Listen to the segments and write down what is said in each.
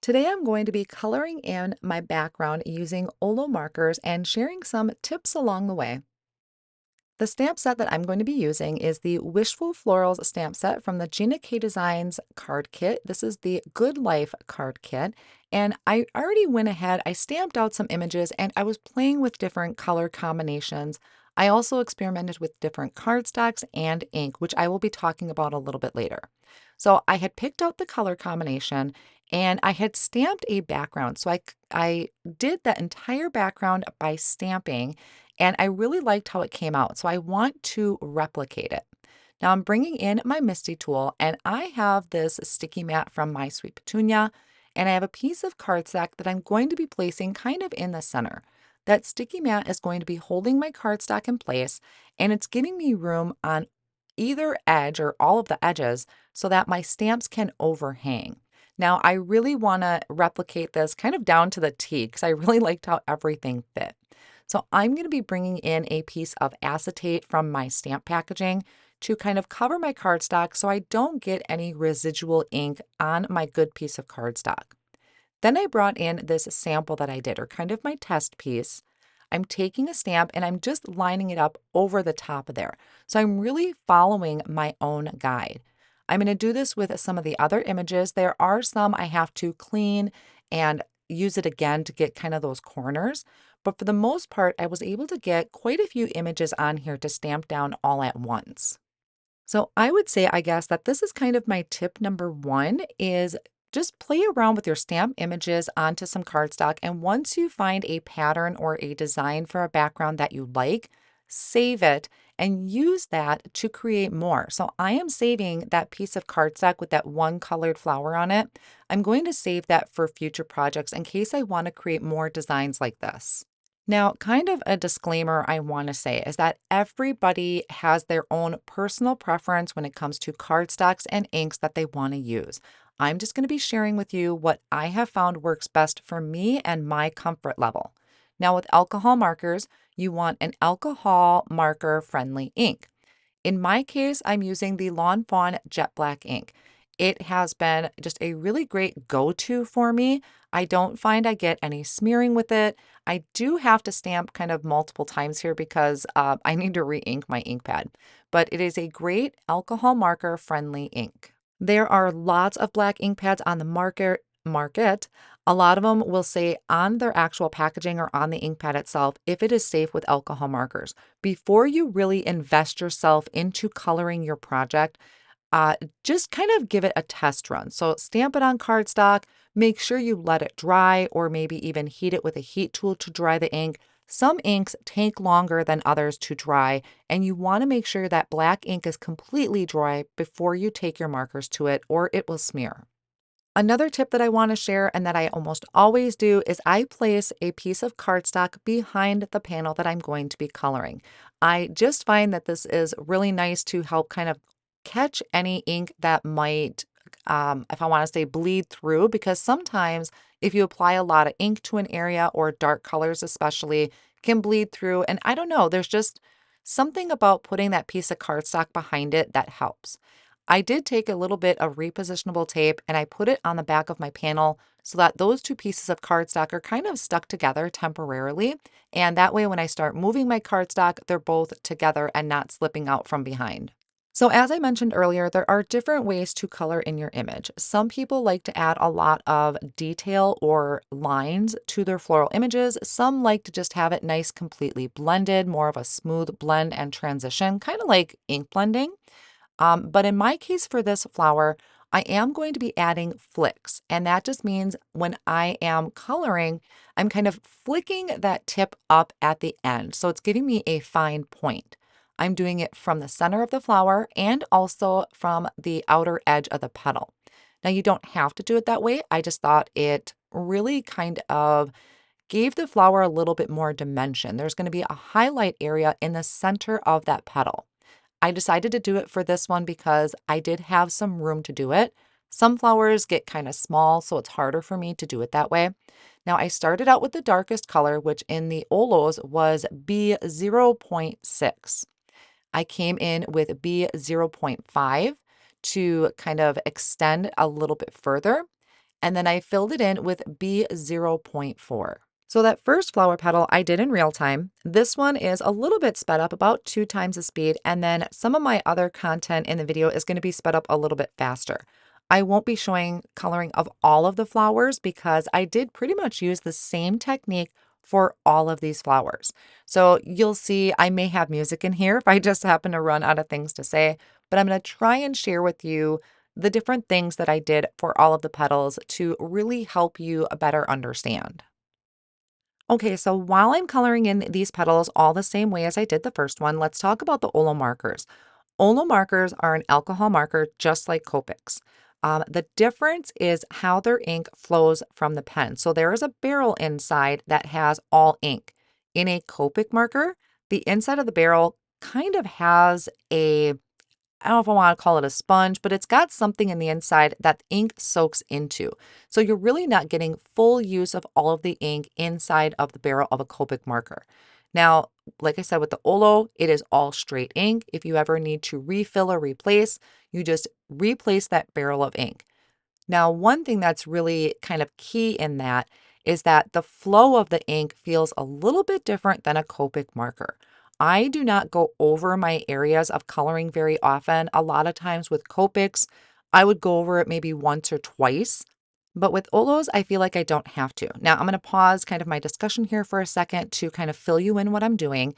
Today I'm going to be coloring in my background using OLO markers and sharing some tips along the way. The stamp set that I'm going to be using is the Wishful Florals stamp set from the Gina K Designs card kit. This is the Good Life card kit. And I already went ahead, I stamped out some images and I was playing with different color combinations. I also experimented with different cardstocks and ink, which I will be talking about a little bit later. So I had picked out the color combination and I had stamped a background. So I did that entire background by stamping and I really liked how it came out. So I want to replicate it. Now I'm bringing in my Misti tool and I have this sticky mat from My Sweet Petunia and I have a piece of cardstock that I'm going to be placing kind of in the center. That sticky mat is going to be holding my cardstock in place and it's giving me room on either edge or all of the edges so that my stamps can overhang. Now I really want to replicate this kind of down to the T because I really liked how everything fit. So I'm going to be bringing in a piece of acetate from my stamp packaging to kind of cover my cardstock so I don't get any residual ink on my good piece of cardstock. Then I brought in this sample that I did, or kind of my test piece. I'm taking a stamp and I'm just lining it up over the top of there. So I'm really following my own guide. I'm going to do this with some of the other images. There are some I have to clean and use it again to get kind of those corners. But for the most part, I was able to get quite a few images on here to stamp down all at once. So I would say, I guess, that this is kind of my tip number one is just play around with your stamp images onto some cardstock. And once you find a pattern or a design for a background that you like, save it and use that to create more. So I am saving that piece of cardstock with that one colored flower on it. I'm going to save that for future projects in case I want to create more designs like this. Now, kind of a disclaimer I want to say is that everybody has their own personal preference when it comes to cardstocks and inks that they want to use. I'm just going to be sharing with you what I have found works best for me and my comfort level. Now, with alcohol markers, you want an alcohol marker friendly ink. In my case, I'm using the Lawn Fawn Jet Black ink. It has been just a really great go-to for me. I don't find I get any smearing with it. I do have to stamp kind of multiple times here because I need to re-ink my ink pad, but it is a great alcohol marker friendly ink. There are lots of black ink pads on the market. A lot of them will say on their actual packaging or on the ink pad itself if it is safe with alcohol markers. Before you really invest yourself into coloring your project, just kind of give it a test run. So stamp it on cardstock, make sure you let it dry or maybe even heat it with a heat tool to dry the ink. Some inks take longer than others to dry, and you want to make sure that black ink is completely dry before you take your markers to it or it will smear. Another tip that I want to share and that I almost always do is I place a piece of cardstock behind the panel that I'm going to be coloring. I just find that this is really nice to help kind of catch any ink that might, if I want to say, bleed through, because sometimes if you apply a lot of ink to an area or dark colors especially can bleed through. And I don't know, there's just something about putting that piece of cardstock behind it that helps. I did take a little bit of repositionable tape and I put it on the back of my panel so that those two pieces of cardstock are kind of stuck together temporarily. And that way, when I start moving my cardstock, they're both together and not slipping out from behind. So as I mentioned earlier, there are different ways to color in your image. Some people like to add a lot of detail or lines to their floral images. Some like to just have it nice, completely blended, more of a smooth blend and transition, kind of like ink blending. But in my case for this flower, I am going to be adding flicks. And that just means when I am coloring, I'm kind of flicking that tip up at the end. So it's giving me a fine point. I'm doing it from the center of the flower and also from the outer edge of the petal. Now, you don't have to do it that way. I just thought it really kind of gave the flower a little bit more dimension. There's going to be a highlight area in the center of that petal. I decided to do it for this one because I did have some room to do it. Some flowers get kind of small, so it's harder for me to do it that way. Now, I started out with the darkest color, which in the Olos was B0.6. I came in with B0.5 to kind of extend a little bit further. and then I filled it in with B0.4. So that first flower petal I did in real time. This one is a little bit sped up, about 2 times the speed, and then some of my other content in the video is going to be sped up a little bit faster. I won't be showing coloring of all of the flowers because I did pretty much use the same technique for all of these flowers. So you'll see I may have music in here if I just happen to run out of things to say, but I'm going to try and share with you the different things that I did for all of the petals to really help you better understand. Okay, so while I'm coloring in these petals all the same way as I did the first one, let's talk about the OLO markers. OLO markers are an alcohol marker just like Copics. The difference is how their ink flows from the pen. So there is a barrel inside that has all ink. In a Copic marker, the inside of the barrel kind of has a, I don't know if I want to call it a sponge, but it's got something in the inside that ink soaks into. So you're really not getting full use of all of the ink inside of the barrel of a Copic marker. Now, like I said, with the OLO, it is all straight ink. If you ever need to refill or replace, you just replace that barrel of ink. Now, one thing that's really kind of key in that is that the flow of the ink feels a little bit different than a Copic marker. I do not go over my areas of coloring very often. A lot of times with Copics, I would go over it maybe once or twice. But with Olos, I feel like I don't have to. Now, I'm going to pause kind of my discussion here for a second to kind of fill you in what I'm doing.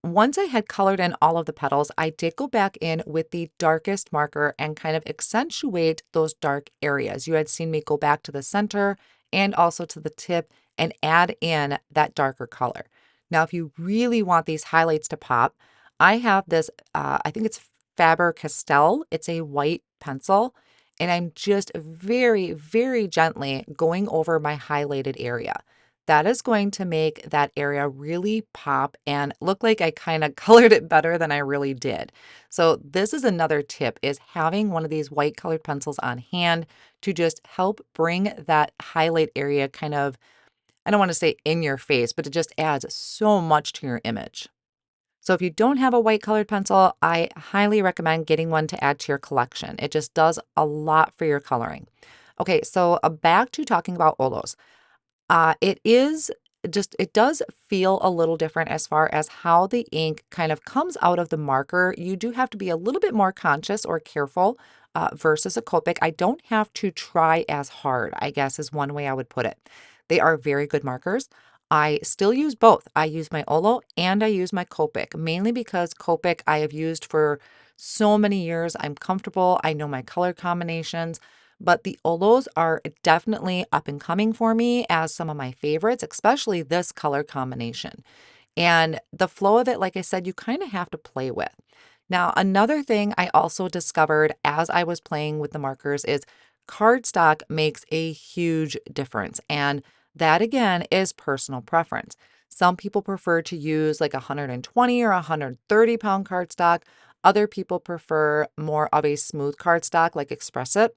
Once I had colored in all of the petals, I did go back in with the darkest marker and kind of accentuate those dark areas. You had seen me go back to the center and also to the tip and add in that darker color. Now, if you really want these highlights to pop, I have this, I think it's Faber-Castell. It's a white pencil, and I'm just very, very gently going over my highlighted area. That is going to make that area really pop and look like I kind of colored it better than I really did. So this is another tip, is having one of these white colored pencils on hand to just help bring that highlight area kind of, I don't want to say in your face, but it just adds so much to your image. So if you don't have a white colored pencil, I highly recommend getting one to add to your collection. It just does a lot for your coloring. Okay, so back to talking about Olos. It is just, it does feel a little different as far as how the ink kind of comes out of the marker. You do have to be a little bit more conscious or careful versus a Copic. I don't have to try as hard, I guess is one way I would put it. They are very good markers. I still use both. I use my OLO and I use my Copic, mainly because Copic I have used for so many years. I'm comfortable. I know my color combinations. But the Olos are definitely up and coming for me as some of my favorites, especially this color combination. And the flow of it, like I said, you kind of have to play with. Now, another thing I also discovered as I was playing with the markers is cardstock makes a huge difference. And that again is personal preference. Some people prefer to use like 120 or 130-pound cardstock. Other people prefer more of a smooth cardstock like Express It.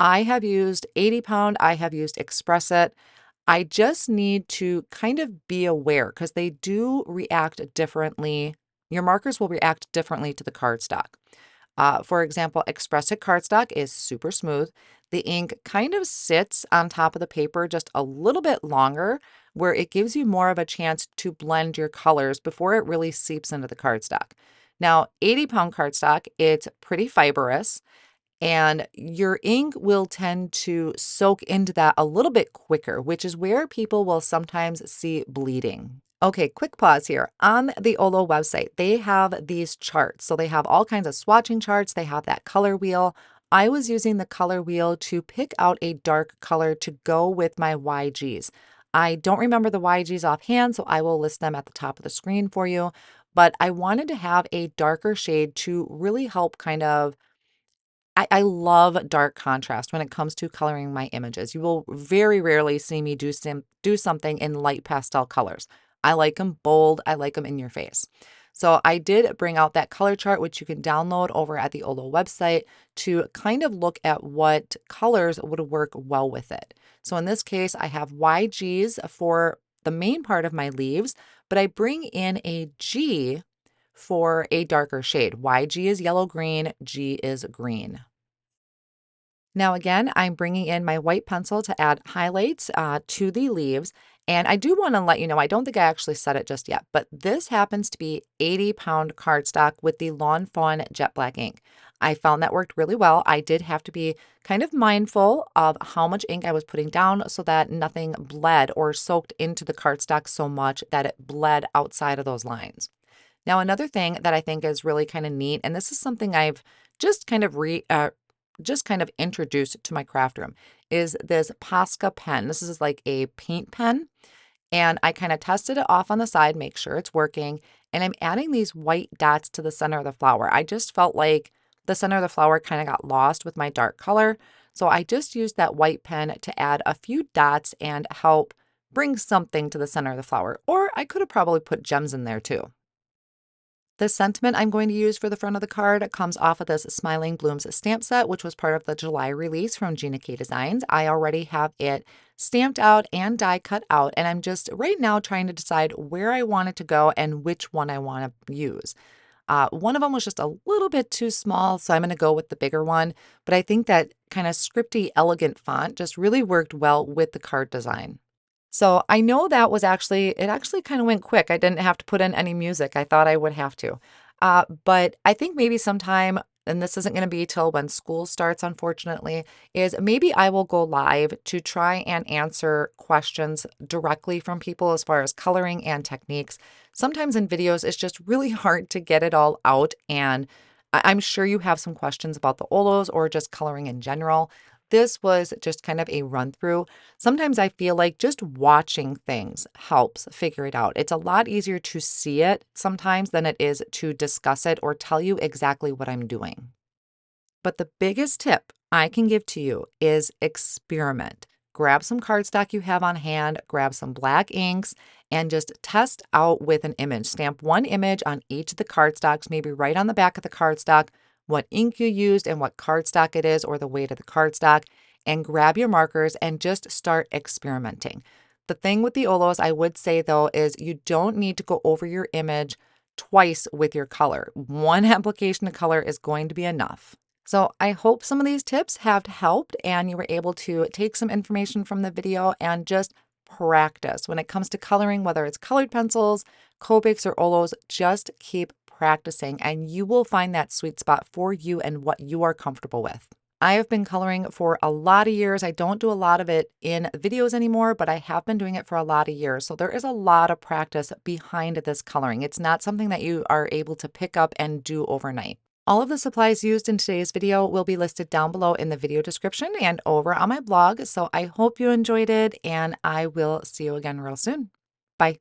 I have used 80-pound, I have used Express It. I just need to kind of be aware because they do react differently. Your markers will react differently to the cardstock. For example, Express It cardstock is super smooth. The ink kind of sits on top of the paper just a little bit longer, where it gives you more of a chance to blend your colors before it really seeps into the cardstock. Now, 80-pound cardstock, it's pretty fibrous, and your ink will tend to soak into that a little bit quicker, which is where people will sometimes see bleeding. Okay, quick pause here. On the OLO website, they have these charts. So they have all kinds of swatching charts. They have that color wheel. I was using the color wheel to pick out a dark color to go with my YGs. I don't remember the YGs offhand, so I will list them at the top of the screen for you. But I wanted to have a darker shade to really help kind of, I love dark contrast when it comes to coloring my images. You will very rarely see me do something in light pastel colors. I like them bold. I like them in your face. So I did bring out that color chart, which you can download over at the OLO website to kind of look at what colors would work well with it. So in this case, I have YGs for the main part of my leaves, but I bring in a G for a darker shade. YG is yellow green, G is green. Now again, I'm bringing in my white pencil to add highlights to the leaves. And I do want to let you know, I don't think I actually said it just yet, but this happens to be 80-pound cardstock with the Lawn Fawn Jet Black ink. I found that worked really well. I did have to be kind of mindful of how much ink I was putting down so that nothing bled or soaked into the cardstock so much that it bled outside of those lines. Now, another thing that I think is really kind of neat, and this is something I've just kind of introduced to my craft room, is this POSCA pen. This is like a paint pen, and I kind of tested it off on the side, make sure it's working, and I'm adding these white dots to the center of the flower. I just felt like the center of the flower kind of got lost with my dark color, so I just used that white pen to add a few dots and help bring something to the center of the flower. Or I could have probably put gems in there too. The sentiment I'm going to use for the front of the card comes off of this Smiling Blooms stamp set, which was part of the July release from Gina K Designs. I already have it stamped out and die cut out, and I'm just right now trying to decide where I want it to go and which one I want to use. One of them was just a little bit too small, so I'm going to go with the bigger one, but I think that kind of scripty, elegant font just really worked well with the card design. So I know that was it actually kind of went quick. I didn't have to put in any music. I thought I would have to. But I think maybe sometime, and this isn't going to be till when school starts, unfortunately, is maybe I will go live to try and answer questions directly from people as far as coloring and techniques. Sometimes in videos, it's just really hard to get it all out. And I'm sure you have some questions about the Olos or just coloring in general. This was just kind of a run through. Sometimes I feel like just watching things helps figure it out. It's a lot easier to see it sometimes than it is to discuss it or tell you exactly what I'm doing. But the biggest tip I can give to you is experiment. Grab some cardstock you have on hand, grab some black inks, and just test out with an image. Stamp one image on each of the cardstocks, maybe right on the back of the cardstock, what ink you used and what cardstock it is or the weight of the cardstock, and grab your markers and just start experimenting. The thing with the Olos, I would say though, is you don't need to go over your image twice with your color. One application of color is going to be enough. So I hope some of these tips have helped and you were able to take some information from the video and just practice. When it comes to coloring, whether it's colored pencils, Copics, or Olos, just keep practicing and you will find that sweet spot for you and what you are comfortable with. I have been coloring for a lot of years. I don't do a lot of it in videos anymore, but I have been doing it for a lot of years. So there is a lot of practice behind this coloring. It's not something that you are able to pick up and do overnight. All of the supplies used in today's video will be listed down below in the video description and over on my blog. So I hope you enjoyed it and I will see you again real soon. Bye.